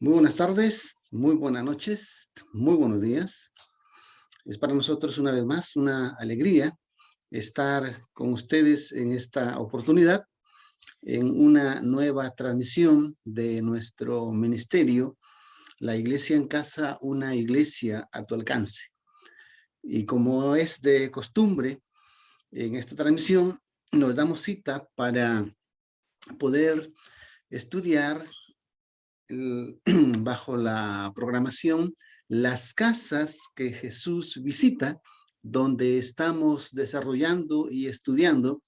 Muy buenas tardes, muy buenas noches, muy buenos días. Es para nosotros una vez más una alegría estar con ustedes en esta oportunidad, en una nueva transmisión de nuestro ministerio, La Iglesia en Casa, una iglesia a tu alcance. Y como es de costumbre, en esta transmisión nos damos cita para poder estudiar bajo la programación las casas que Jesús visita, donde estamos desarrollando y estudiando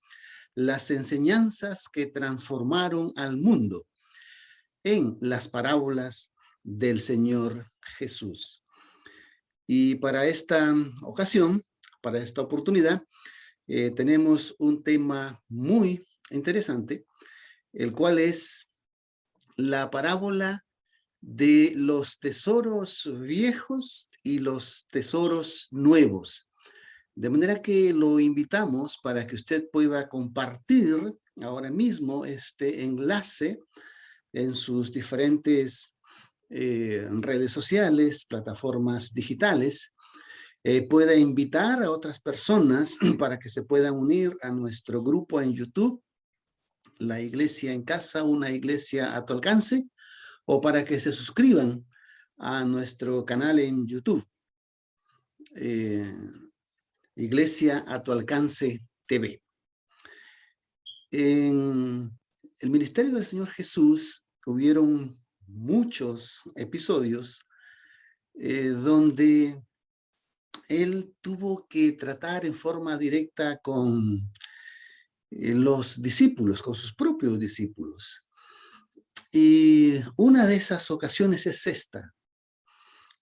las enseñanzas que transformaron al mundo en las parábolas del Señor Jesús. Y para esta ocasión, para esta oportunidad, tenemos un tema muy interesante, el cual es la parábola de los tesoros viejos y los tesoros nuevos. De manera que lo invitamos para que usted pueda compartir ahora mismo este enlace en sus diferentes redes sociales, plataformas digitales. Pueda invitar a otras personas para que se puedan unir a nuestro grupo en YouTube, La Iglesia en Casa, una iglesia a tu alcance, o para que se suscriban a nuestro canal en YouTube, eh, Iglesia a tu alcance TV. En el ministerio del Señor Jesús hubieron muchos episodios donde él tuvo que tratar en forma directa con los discípulos, con sus propios discípulos. Y una de esas ocasiones es esta,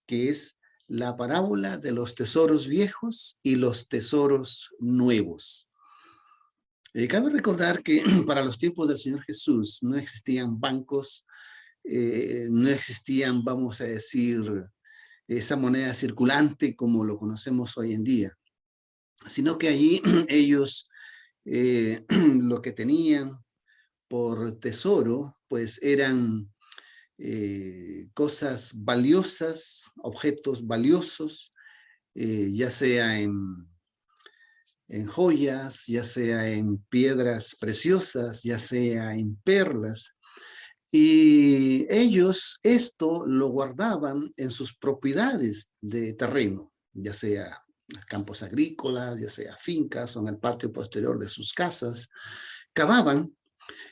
que es la parábola de los tesoros viejos y los tesoros nuevos. Cabe recordar que para los tiempos del Señor Jesús no existían bancos, no existían, vamos a decir, esa moneda circulante como lo conocemos hoy en día, sino que allí ellos lo que tenían por tesoro, pues eran cosas valiosas, objetos valiosos, ya sea en joyas, ya sea en piedras preciosas, ya sea en perlas. Y ellos esto lo guardaban en sus propiedades de terreno, ya sea campos agrícolas, ya sea fincas o en el patio posterior de sus casas. Cavaban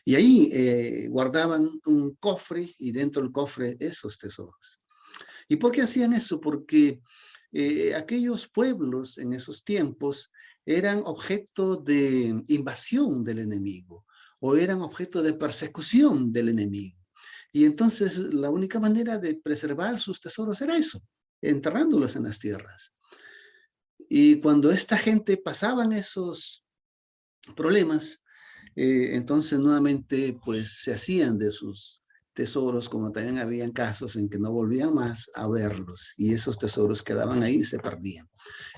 y ahí guardaban un cofre y dentro del cofre esos tesoros. ¿Y por qué hacían eso? Porque aquellos pueblos en esos tiempos eran objeto de invasión del enemigo o eran objeto de persecución del enemigo. Y entonces la única manera de preservar sus tesoros era eso, enterrándolos en las tierras. Y cuando esta gente pasaban esos problemas, entonces nuevamente pues se hacían de sus tesoros, como también habían casos en que no volvían más a verlos y esos tesoros quedaban ahí y se perdían.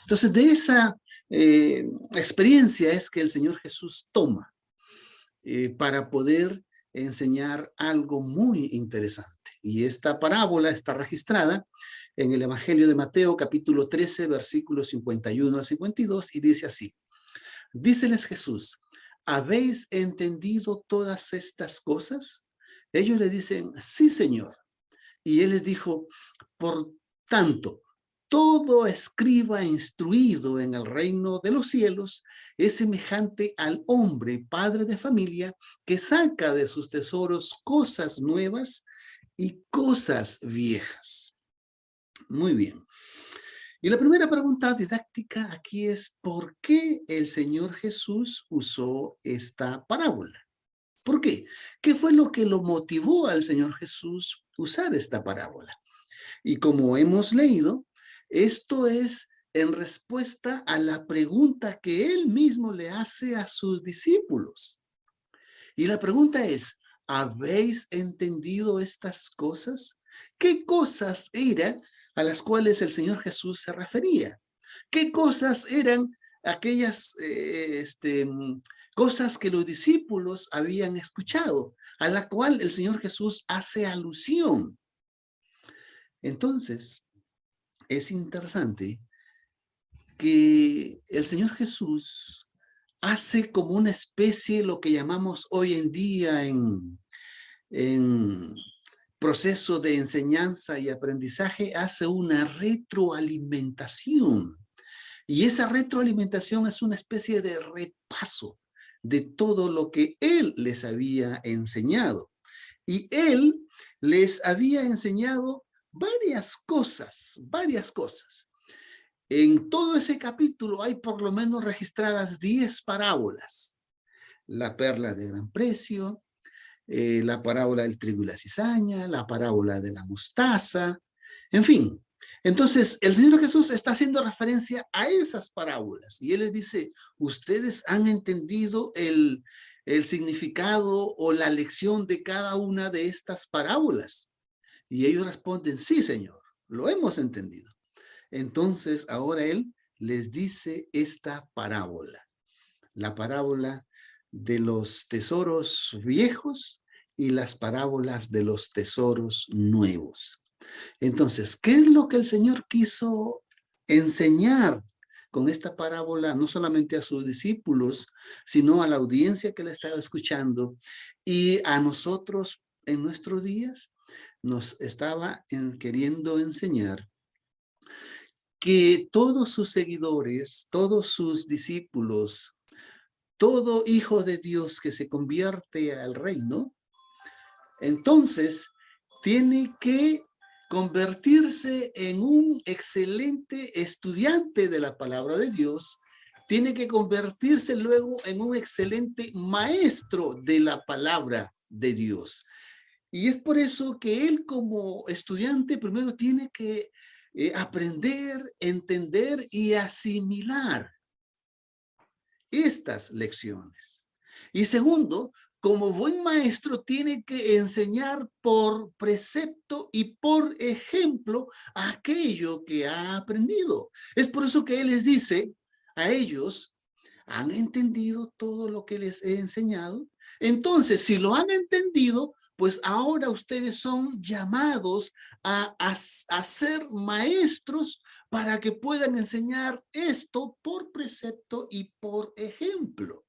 Entonces de esa experiencia es que el Señor Jesús toma para poder enseñar algo muy interesante. Y esta parábola está registrada en el Evangelio de Mateo, capítulo 13, versículos 51 al 52, y dice así: díceles Jesús, ¿habéis entendido todas estas cosas? Ellos le dicen, sí, Señor. Y él les dijo, por tanto, todo escriba instruido en el reino de los cielos es semejante al hombre, padre de familia, que saca de sus tesoros cosas nuevas y cosas viejas. Muy bien. Y la primera pregunta didáctica aquí es, ¿por qué el Señor Jesús usó esta parábola? ¿Por qué? ¿Qué fue lo que lo motivó al Señor Jesús usar esta parábola? Y como hemos leído, esto es en respuesta a la pregunta que él mismo le hace a sus discípulos. Y la pregunta es, ¿habéis entendido estas cosas? ¿Qué cosas eran a las cuales el Señor Jesús se refería? ¿Qué cosas eran aquellas cosas que los discípulos habían escuchado, a la cual el Señor Jesús hace alusión? Entonces, es interesante que el Señor Jesús hace como una especie, lo que llamamos hoy en día en proceso de enseñanza y aprendizaje, hace una retroalimentación. Y esa retroalimentación es una especie de repaso de todo lo que Él les había enseñado. Y Él les había enseñado varias cosas, varias cosas. En todo ese capítulo hay por lo menos registradas 10 parábolas. La perla de gran precio, la parábola del trigo y la cizaña, la parábola de la mostaza, en fin. Entonces, el Señor Jesús está haciendo referencia a esas parábolas y Él les dice, ¿ustedes han entendido el significado o la lección de cada una de estas parábolas? Y ellos responden, sí, Señor, lo hemos entendido. Entonces, ahora Él les dice esta parábola, la parábola de los tesoros viejos y las parábolas de los tesoros nuevos. Entonces, ¿qué es lo que el Señor quiso enseñar con esta parábola, no solamente a sus discípulos, sino a la audiencia que la estaba escuchando y a nosotros en nuestros días? Nos estaba queriendo enseñar que todos sus seguidores, todos sus discípulos, todo hijo de Dios que se convierte al reino, entonces tiene que convertirse en un excelente estudiante de la palabra de Dios, tiene que convertirse luego en un excelente maestro de la palabra de Dios. Y es por eso que él como estudiante primero tiene que aprender, entender y asimilar estas lecciones. Y segundo, como buen maestro tiene que enseñar por precepto y por ejemplo aquello que ha aprendido. Es por eso que él les dice a ellos, ¿han entendido todo lo que les he enseñado? Entonces, si lo han entendido, pues ahora ustedes son llamados a ser maestros para que puedan enseñar esto por precepto y por ejemplo.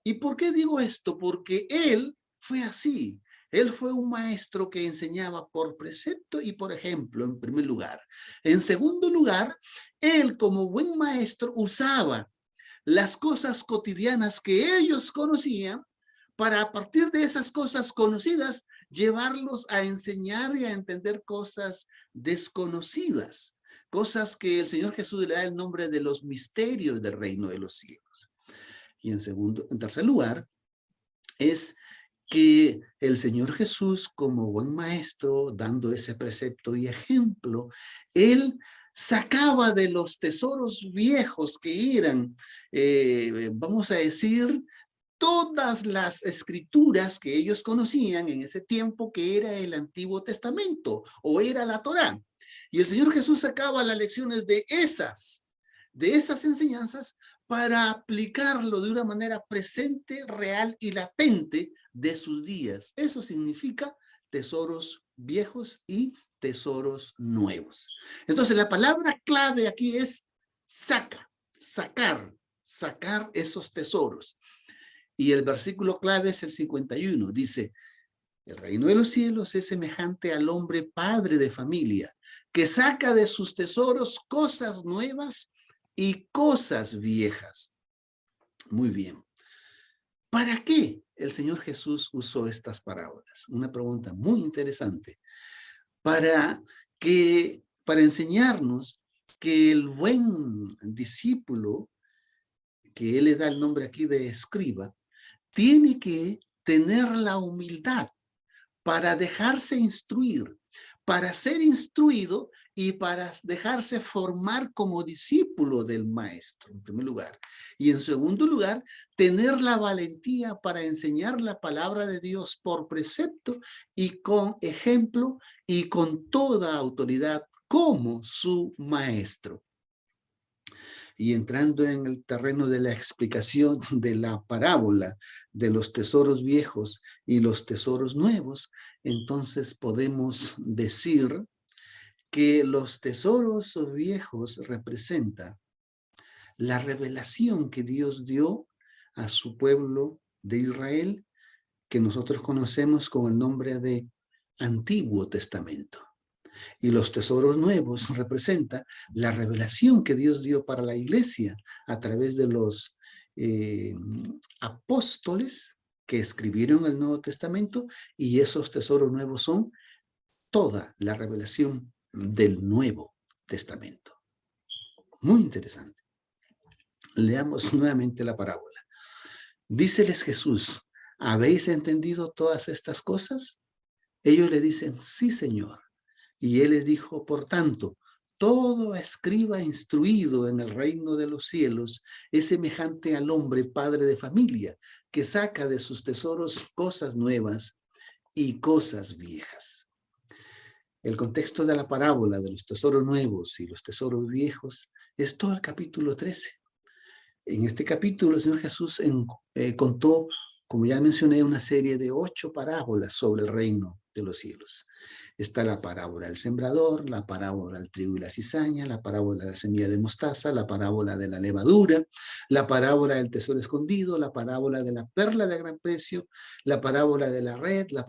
¿Y por qué digo esto? Porque él fue así. Él fue un maestro que enseñaba por precepto y por ejemplo, en primer lugar. En segundo lugar, él como buen maestro usaba las cosas cotidianas que ellos conocían para a partir de esas cosas conocidas llevarlos a enseñar y a entender cosas desconocidas, cosas que el Señor Jesús le da el nombre de los misterios del reino de los cielos. Y en tercer lugar, es que el Señor Jesús, como buen maestro, dando ese precepto y ejemplo, él sacaba de los tesoros viejos que eran, vamos a decir, todas las escrituras que ellos conocían en ese tiempo, que era el Antiguo Testamento o era la Torá. Y el Señor Jesús sacaba las lecciones de esas enseñanzas para aplicarlo de una manera presente, real y latente de sus días. Eso significa tesoros viejos y tesoros nuevos. Entonces, la palabra clave aquí es sacar esos tesoros. Y el versículo clave es el 51. Dice, el reino de los cielos es semejante al hombre padre de familia, que saca de sus tesoros cosas nuevas y cosas viejas. Muy bien. ¿Para qué el Señor Jesús usó estas parábolas? Una pregunta muy interesante. Para enseñarnos que el buen discípulo, que él le da el nombre aquí de escriba, tiene que tener la humildad para dejarse instruir, para ser instruido y para dejarse formar como discípulo del maestro, en primer lugar. Y en segundo lugar, tener la valentía para enseñar la palabra de Dios por precepto y con ejemplo y con toda autoridad como su maestro. Y entrando en el terreno de la explicación de la parábola de los tesoros viejos y los tesoros nuevos, entonces podemos decir que los tesoros viejos representan la revelación que Dios dio a su pueblo de Israel, que nosotros conocemos con el nombre de Antiguo Testamento. Y los tesoros nuevos representan la revelación que Dios dio para la iglesia a través de los apóstoles que escribieron el Nuevo Testamento, y esos tesoros nuevos son toda la revelación del Nuevo Testamento. Muy interesante. Leamos nuevamente la parábola. Díceles Jesús: ¿habéis entendido todas estas cosas? Ellos le dicen: sí, Señor. Y él les dijo: por tanto, todo escriba instruido en el reino de los cielos es semejante al hombre padre de familia, que saca de sus tesoros cosas nuevas y cosas viejas. El contexto de la parábola de los tesoros nuevos y los tesoros viejos es todo el capítulo 13. En este capítulo el Señor Jesús contó, como ya mencioné, una serie de 8 parábolas sobre el reino de los cielos. Está la parábola del sembrador, la parábola del trigo y la cizaña, la parábola de la semilla de mostaza, la parábola de la levadura, la parábola del tesoro escondido, la parábola de la perla de gran precio, la parábola de la red, la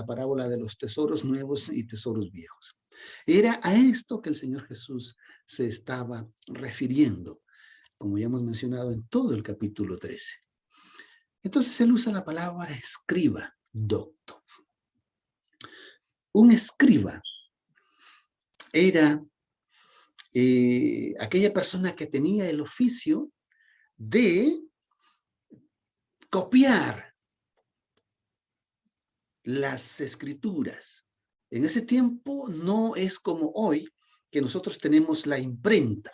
parábola de los tesoros nuevos y tesoros viejos. Era a esto que el Señor Jesús se estaba refiriendo, como ya hemos mencionado en todo el capítulo 13. Entonces él usa la palabra escriba, docto. Un escriba era aquella persona que tenía el oficio de copiar las escrituras. En ese tiempo no es como hoy, que nosotros tenemos la imprenta,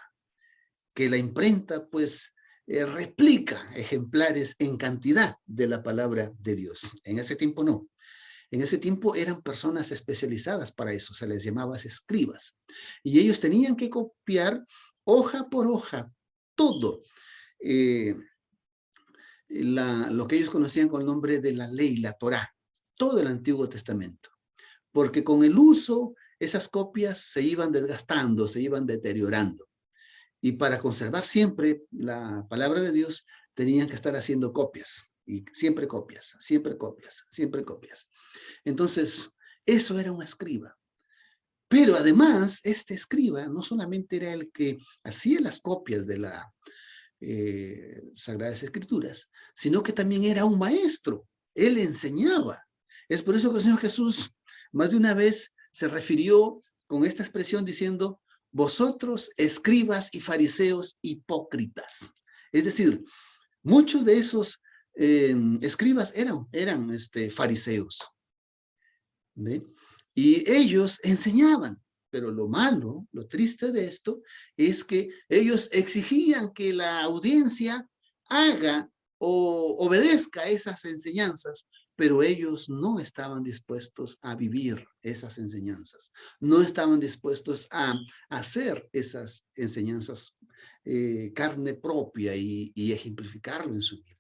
que la imprenta pues replica ejemplares en cantidad de la palabra de Dios. En ese tiempo no. En ese tiempo eran personas especializadas para eso, se les llamaba escribas. Y ellos tenían que copiar hoja por hoja todo lo que ellos conocían con el nombre de la ley, la Torá, todo el Antiguo Testamento. Porque con el uso, esas copias se iban desgastando, se iban deteriorando. Y para conservar siempre la palabra de Dios, tenían que estar haciendo copias. Y siempre copias, siempre copias, siempre copias. Entonces, eso era un escriba. Pero además, este escriba no solamente era el que hacía las copias de las Sagradas Escrituras, sino que también era un maestro. Él enseñaba. Es por eso que el Señor Jesús más de una vez se refirió con esta expresión diciendo: vosotros, escribas y fariseos hipócritas. Es decir, muchos de esos escribas eran fariseos, ¿ve? Y ellos enseñaban, pero lo malo, lo triste de esto, es que ellos exigían que la audiencia haga o obedezca esas enseñanzas, pero ellos no estaban dispuestos a vivir esas enseñanzas, no estaban dispuestos a hacer esas enseñanzas carne propia y ejemplificarlo en su vida.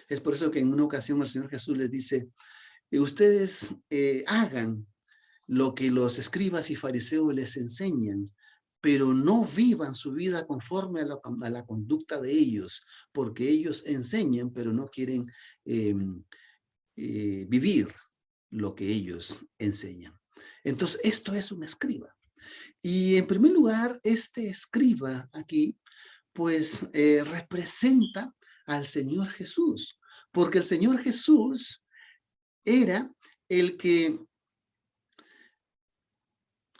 Es por eso que en una ocasión el Señor Jesús les dice: ustedes hagan lo que los escribas y fariseos les enseñan, pero no vivan su vida conforme a la conducta de ellos, porque ellos enseñan, pero no quieren vivir lo que ellos enseñan. Entonces, esto es un escriba. Y en primer lugar, este escriba aquí, pues representa al Señor Jesús, porque el Señor Jesús era el que,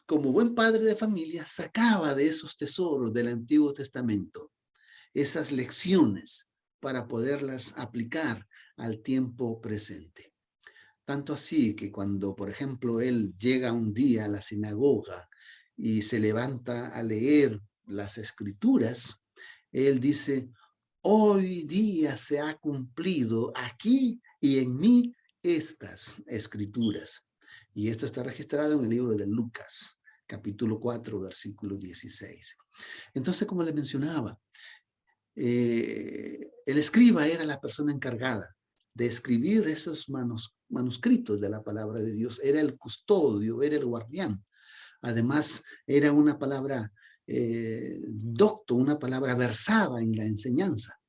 como buen padre de familia, sacaba de esos tesoros del Antiguo Testamento esas lecciones para poderlas aplicar al tiempo presente. Tanto así que cuando, por ejemplo, él llega un día a la sinagoga y se levanta a leer las Escrituras, él dice: hoy día se ha cumplido aquí y en mí estas Escrituras. Y esto está registrado en el libro de Lucas, capítulo 4, versículo 16. Entonces, como le mencionaba, el escriba era la persona encargada de escribir esos manuscritos de la palabra de Dios. Era el custodio, era el guardián Además, era una palabra docto, una palabra versada en la enseñanza.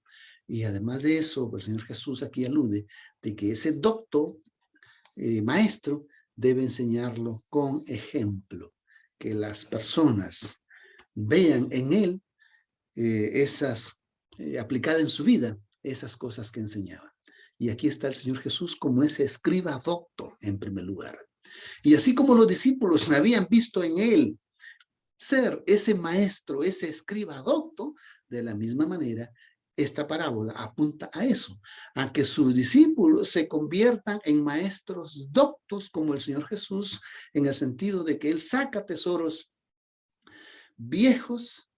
Y además de eso, el Señor Jesús aquí alude de que ese docto, maestro, debe enseñarlo con ejemplo, que las personas vean en él aplicada en su vida, esas cosas que enseñaba. Y aquí está el Señor Jesús como ese escriba docto en primer lugar. Y así como los discípulos habían visto en él ser ese maestro, ese escriba docto, de la misma manera, esta parábola apunta a eso, a que sus discípulos se conviertan en maestros doctos como el Señor Jesús, en el sentido de que Él saca tesoros viejos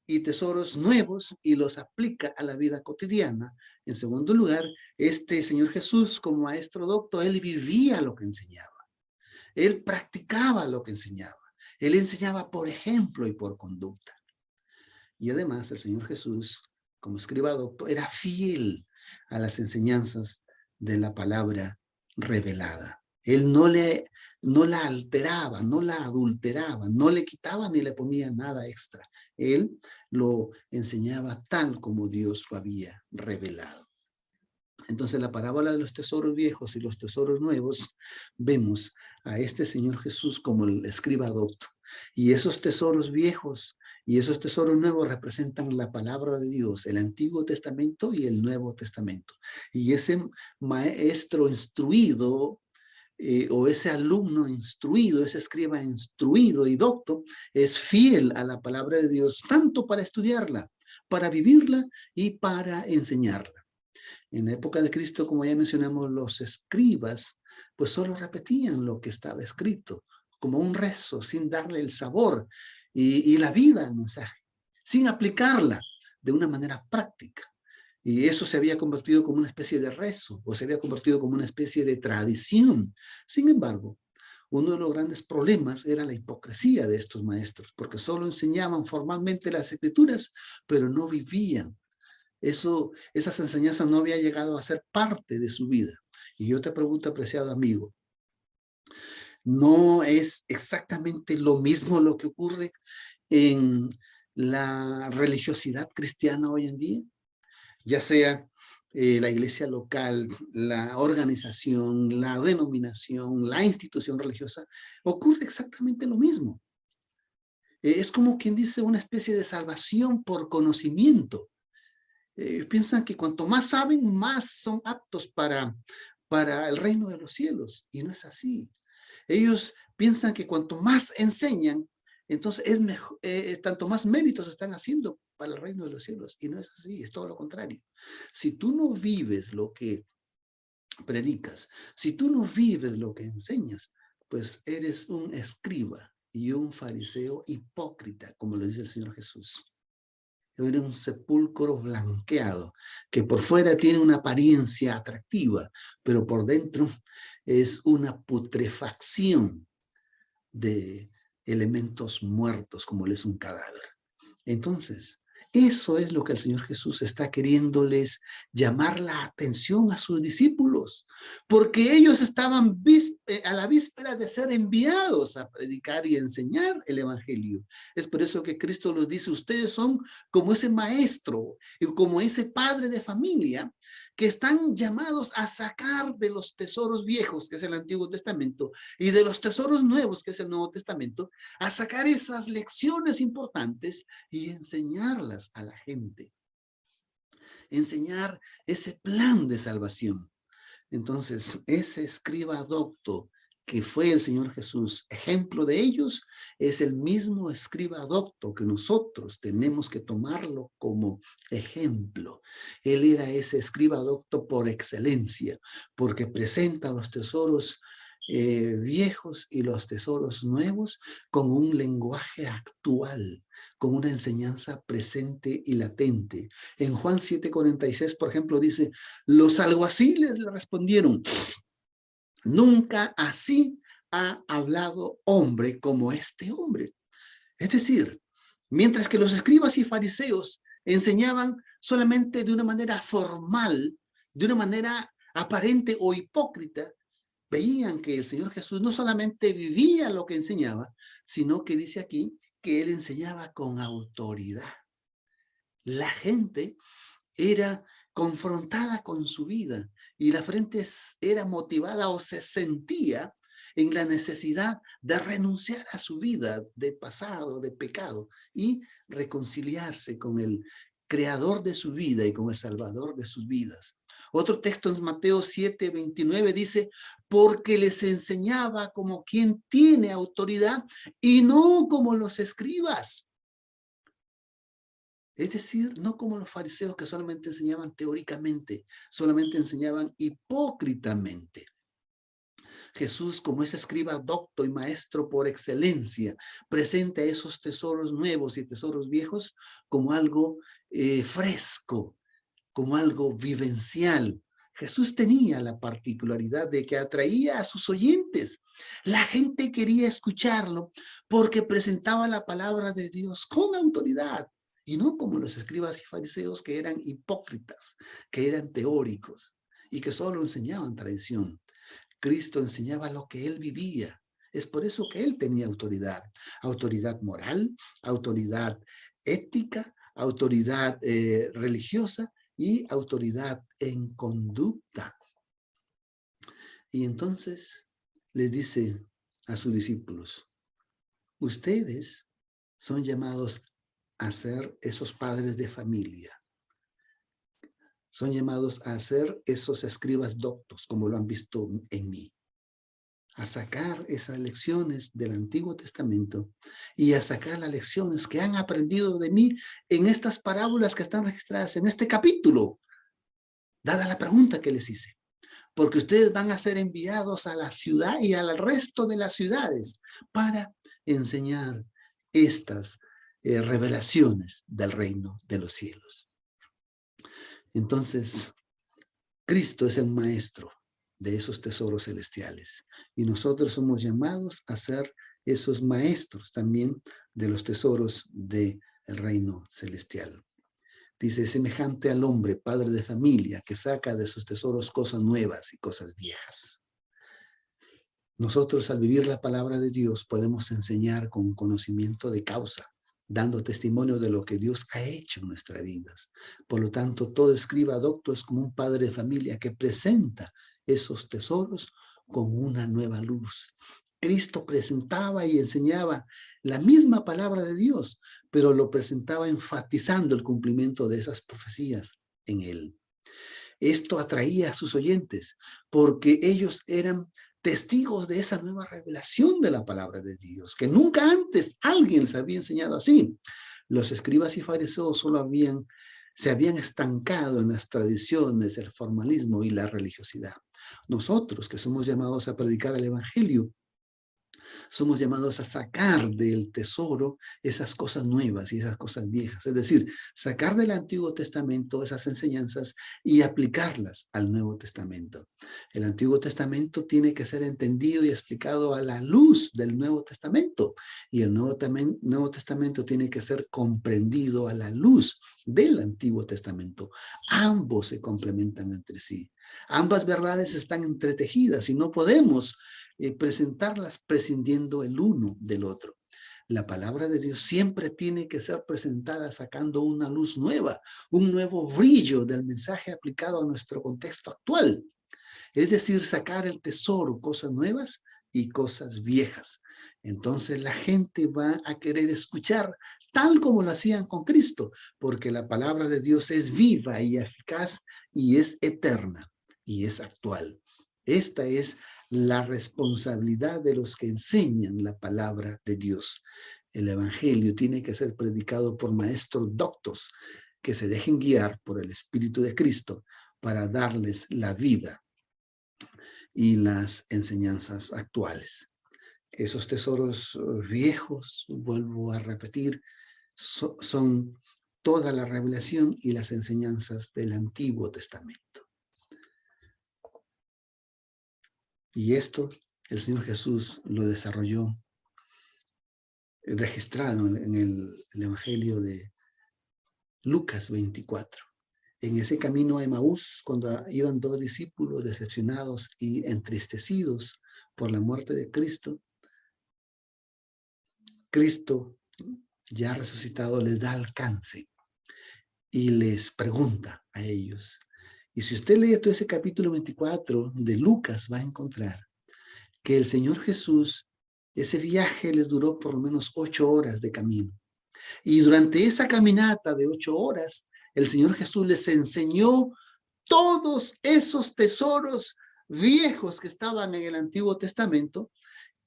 y tesoros nuevos y los aplica a la vida cotidiana. En segundo lugar, este Señor Jesús como maestro docto, Él vivía lo que enseñaba. Él practicaba lo que enseñaba. Él enseñaba por ejemplo y por conducta. Y además el Señor Jesús, como escriba docto, era fiel a las enseñanzas de la palabra revelada. Él no la alteraba, no la adulteraba, no le quitaba ni le ponía nada extra. Él lo enseñaba tal como Dios lo había revelado. Entonces, la parábola de los tesoros viejos y los tesoros nuevos, vemos a este Señor Jesús como el escriba docto. Y esos tesoros viejos y esos tesoros nuevos representan la palabra de Dios, el Antiguo Testamento y el Nuevo Testamento. Y ese maestro instruido, o ese alumno instruido, ese escriba instruido y docto, es fiel a la palabra de Dios, tanto para estudiarla, para vivirla y para enseñarla. En la época de Cristo, como ya mencionamos, los escribas pues solo repetían lo que estaba escrito, como un rezo, sin darle el sabor y la vida al mensaje, sin aplicarla de una manera práctica. Y eso se había convertido como una especie de rezo, o se había convertido como una especie de tradición. Sin embargo, uno de los grandes problemas era la hipocresía de estos maestros, porque solo enseñaban formalmente las escrituras, pero no vivían. Esas enseñanzas no había llegado a ser parte de su vida. Y yo te pregunto, apreciado amigo, ¿no es exactamente lo mismo lo que ocurre en la religiosidad cristiana hoy en día? Ya sea la iglesia local, la organización, la denominación, la institución religiosa, ocurre exactamente lo mismo. Es como quien dice una especie de salvación por conocimiento. Piensan que cuanto más saben, más son aptos para el reino de los cielos. Y no es así. Ellos piensan que cuanto más enseñan, entonces es mejor, tanto más méritos están haciendo para el reino de los cielos. Y no es así, es todo lo contrario. Si tú no vives lo que predicas, si tú no vives lo que enseñas, pues eres un escriba y un fariseo hipócrita, como lo dice el Señor Jesús. Eres un sepulcro blanqueado, que por fuera tiene una apariencia atractiva, pero por dentro es una putrefacción de elementos muertos, como lo es un cadáver. Entonces, eso es lo que el Señor Jesús está queriéndoles llamar la atención a sus discípulos, porque ellos estaban a la víspera de ser enviados a predicar y enseñar el evangelio. Es por eso que Cristo les dice, ustedes son como ese maestro y como ese padre de familia que están llamados a sacar de los tesoros viejos, que es el Antiguo Testamento, y de los tesoros nuevos, que es el Nuevo Testamento, a sacar esas lecciones importantes y enseñarlas a la gente. Enseñar ese plan de salvación. Entonces, ese escriba docto que fue el Señor Jesús, ejemplo de ellos, es el mismo escriba docto que nosotros tenemos que tomarlo como ejemplo. Él era ese escriba docto por excelencia, porque presenta los tesoros viejos y los tesoros nuevos con un lenguaje actual, con una enseñanza presente y latente. En Juan 7:46, por ejemplo, dice, los alguaciles le respondieron, nunca así ha hablado hombre como este hombre. Es decir, mientras que los escribas y fariseos enseñaban solamente de una manera formal, de una manera aparente o hipócrita, veían que el Señor Jesús no solamente vivía lo que enseñaba, sino que dice aquí que Él enseñaba con autoridad. La gente era confrontada con su vida y la frente era motivada o se sentía en la necesidad de renunciar a su vida de pasado, de pecado, y reconciliarse con el creador de su vida y con el salvador de sus vidas. Otro texto en Mateo 7:29 dice, porque les enseñaba como quien tiene autoridad y no como los escribas. Es decir, no como los fariseos que solamente enseñaban teóricamente, solamente enseñaban hipócritamente. Jesús, como es escriba docto y maestro por excelencia, presenta esos tesoros nuevos y tesoros viejos como algo fresco, como algo vivencial. Jesús tenía la particularidad de que atraía a sus oyentes. La gente quería escucharlo porque presentaba la palabra de Dios con autoridad y no como los escribas y fariseos que eran hipócritas, que eran teóricos y que solo enseñaban tradición. Cristo enseñaba lo que él vivía. Es por eso que él tenía autoridad. Autoridad moral, autoridad ética, autoridad religiosa y autoridad en conducta. Y entonces les dice a sus discípulos, ustedes son llamados a ser esos padres de familia. Son llamados a ser esos escribas doctos, como lo han visto en mí. A sacar esas lecciones del Antiguo Testamento y a sacar las lecciones que han aprendido de mí en estas parábolas que están registradas en este capítulo, dada la pregunta que les hice. Porque ustedes van a ser enviados a la ciudad y al resto de las ciudades para enseñar estas revelaciones del reino de los cielos. Entonces, Cristo es el maestro de esos tesoros celestiales y nosotros somos llamados a ser esos maestros también de los tesoros del reino celestial. Dice, semejante al hombre, padre de familia, que saca de sus tesoros cosas nuevas y cosas viejas. Nosotros al vivir la palabra de Dios podemos enseñar con conocimiento de causa, dando testimonio de lo que Dios ha hecho en nuestras vidas. Por lo tanto, todo escriba docto es como un padre de familia que presenta esos tesoros con una nueva luz. Cristo presentaba y enseñaba la misma palabra de Dios, pero lo presentaba enfatizando el cumplimiento de esas profecías en él. Esto atraía a sus oyentes porque ellos eran testigos de esa nueva revelación de la palabra de Dios, que nunca antes alguien les había enseñado así. Los escribas y fariseos solo se habían estancado en las tradiciones, el formalismo y la religiosidad. Nosotros, que somos llamados a predicar el evangelio, somos llamados a sacar del tesoro esas cosas nuevas y esas cosas viejas. Es decir, sacar del Antiguo Testamento esas enseñanzas y aplicarlas al Nuevo Testamento. El Antiguo Testamento tiene que ser entendido y explicado a la luz del Nuevo Testamento. Y el Nuevo Testamento tiene que ser comprendido a la luz del Antiguo Testamento. Ambos se complementan entre sí. Ambas verdades están entretejidas y no podemos presentarlas prescindiendo el uno del otro. La palabra de Dios siempre tiene que ser presentada sacando una luz nueva, un nuevo brillo del mensaje aplicado a nuestro contexto actual. Es decir, sacar el tesoro, cosas nuevas y cosas viejas. Entonces la gente va a querer escuchar tal como lo hacían con Cristo, porque la palabra de Dios es viva y eficaz y es eterna y es actual. Esta es la responsabilidad de los que enseñan la palabra de Dios. El evangelio tiene que ser predicado por maestros doctos que se dejen guiar por el Espíritu de Cristo para darles la vida y las enseñanzas actuales. Esos tesoros viejos, vuelvo a repetir, son toda la revelación y las enseñanzas del Antiguo Testamento. Y esto el Señor Jesús lo desarrolló registrado en el Evangelio de Lucas 24. En ese camino a Emaús, cuando iban dos discípulos decepcionados y entristecidos por la muerte de Cristo, Cristo, ya resucitado, les da alcance y les pregunta a ellos. Y si usted lee todo ese capítulo 24 de Lucas, va a encontrar que el Señor Jesús, ese viaje les duró por lo menos 8 horas de camino. Y durante esa caminata de 8 horas, el Señor Jesús les enseñó todos esos tesoros viejos que estaban en el Antiguo Testamento,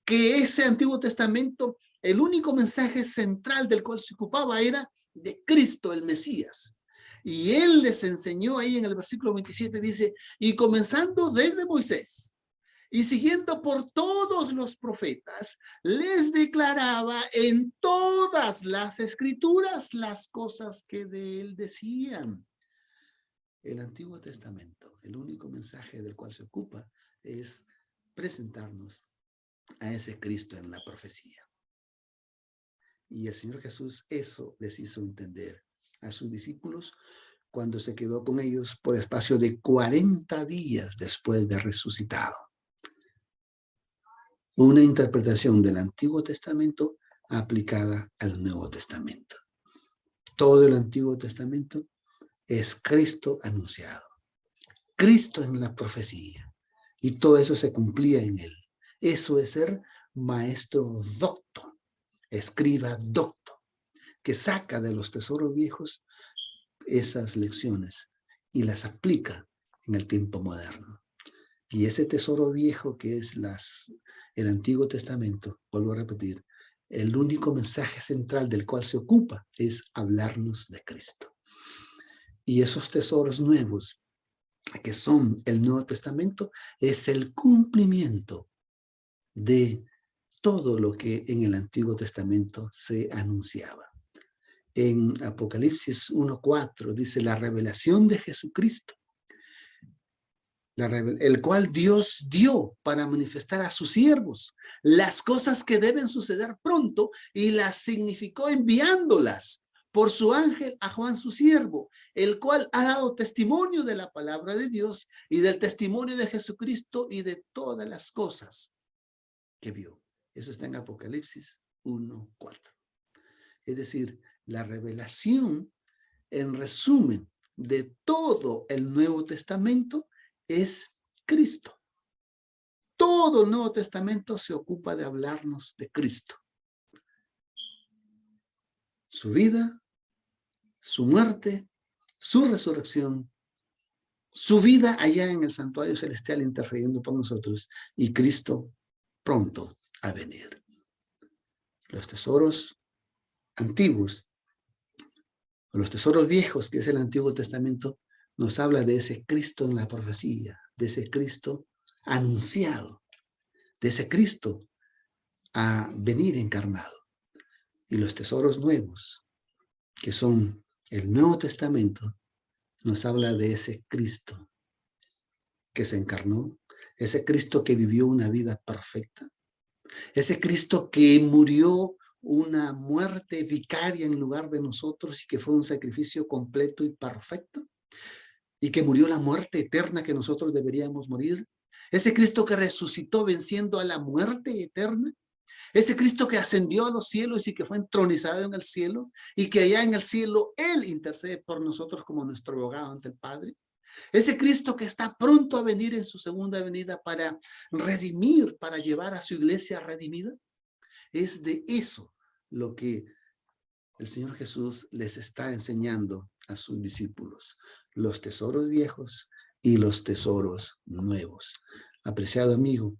que ese Antiguo Testamento, el único mensaje central del cual se ocupaba era de Cristo, el Mesías. Y Él les enseñó ahí en el versículo 27, dice, y comenzando desde Moisés, y siguiendo por todos los profetas, les declaraba en todas las escrituras las cosas que de él decían. El Antiguo Testamento, el único mensaje del cual se ocupa es presentarnos a ese Cristo en la profecía. Y el Señor Jesús eso les hizo entender a sus discípulos cuando se quedó con ellos por espacio de 40 días después de resucitado. Una interpretación del Antiguo Testamento aplicada al Nuevo Testamento. Todo el Antiguo Testamento es Cristo anunciado, Cristo en la profecía, y todo eso se cumplía en él. Eso es ser maestro docto, escriba docto, que saca de los tesoros viejos esas lecciones y las aplica en el tiempo moderno. Y ese tesoro viejo que es el Antiguo Testamento, vuelvo a repetir, el único mensaje central del cual se ocupa es hablarnos de Cristo. Y esos tesoros nuevos, que son el Nuevo Testamento, es el cumplimiento de todo lo que en el Antiguo Testamento se anunciaba. En Apocalipsis 1:4 dice la revelación de Jesucristo, el cual Dios dio para manifestar a sus siervos las cosas que deben suceder pronto, y las significó enviándolas por su ángel a Juan su siervo, el cual ha dado testimonio de la palabra de Dios y del testimonio de Jesucristo y de todas las cosas que vio. Eso está en Apocalipsis 1:4. Es decir, la revelación, en resumen, de todo el Nuevo Testamento es Cristo. Todo el Nuevo Testamento se ocupa de hablarnos de Cristo. Su vida, su muerte, su resurrección, su vida allá en el santuario celestial intercediendo por nosotros, y Cristo pronto a venir. Los tesoros antiguos, los tesoros viejos que es el Antiguo Testamento, nos habla de ese Cristo en la profecía, de ese Cristo anunciado, de ese Cristo a venir encarnado. Y los tesoros nuevos, que son el Nuevo Testamento, nos habla de ese Cristo que se encarnó, ese Cristo que vivió una vida perfecta, ese Cristo que murió una muerte vicaria en lugar de nosotros y que fue un sacrificio completo y perfecto, y que murió la muerte eterna que nosotros deberíamos morir. Ese Cristo que resucitó venciendo a la muerte eterna. Ese Cristo que ascendió a los cielos y que fue entronizado en el cielo, y que allá en el cielo Él intercede por nosotros como nuestro abogado ante el Padre. Ese Cristo que está pronto a venir en su segunda venida para redimir, para llevar a su iglesia redimida. Es de eso lo que el Señor Jesús les está enseñando a sus discípulos, los tesoros viejos y los tesoros nuevos. Apreciado amigo,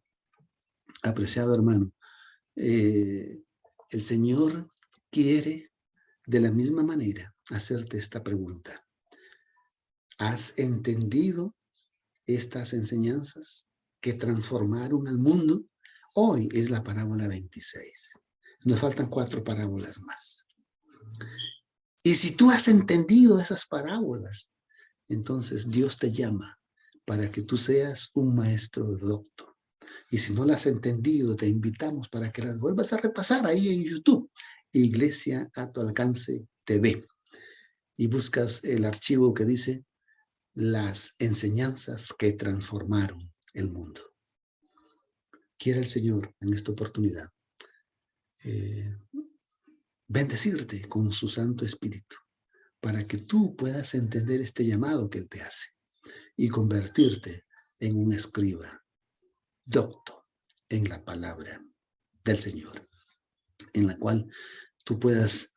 apreciado hermano, el Señor quiere de la misma manera hacerte esta pregunta. ¿Has entendido estas enseñanzas que transformaron al mundo? Hoy es la parábola 26. Nos faltan 4 parábolas más. Y si tú has entendido esas parábolas, entonces Dios te llama para que tú seas un maestro docto. Y si no las has entendido, te invitamos para que las vuelvas a repasar ahí en YouTube, Iglesia a tu alcance TV. Y buscas el archivo que dice las enseñanzas que transformaron el mundo. Quiera el Señor en esta oportunidad bendecirte con su Santo Espíritu para que tú puedas entender este llamado que Él te hace y convertirte en un escriba docto en la palabra del Señor, en la cual tú puedas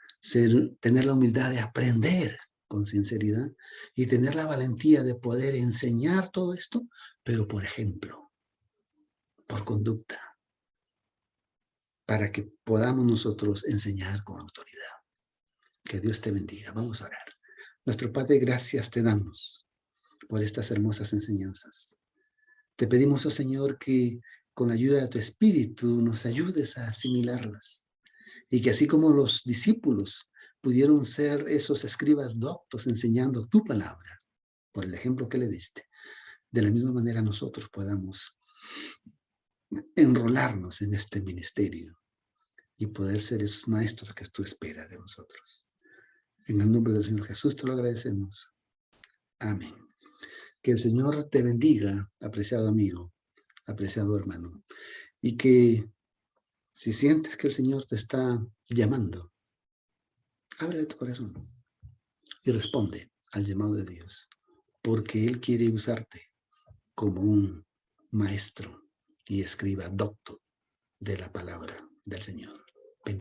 tener la humildad de aprender con sinceridad y tener la valentía de poder enseñar todo esto, pero por ejemplo, por conducta, para que podamos nosotros enseñar con autoridad. Que Dios te bendiga. Vamos a orar. Nuestro Padre, gracias te damos por estas hermosas enseñanzas. Te pedimos, oh Señor, que con la ayuda de tu Espíritu nos ayudes a asimilarlas. Y que así como los discípulos pudieron ser esos escribas doctos enseñando tu palabra, por el ejemplo que le diste, de la misma manera nosotros podamos enrolarnos en este ministerio y poder ser esos maestros que tú esperas de nosotros. En el nombre del Señor Jesús te lo agradecemos. Amén. Que el Señor te bendiga, apreciado amigo, apreciado hermano. Y que si sientes que el Señor te está llamando, abre tu corazón y responde al llamado de Dios, porque Él quiere usarte como un maestro y escriba docto de la palabra del Señor.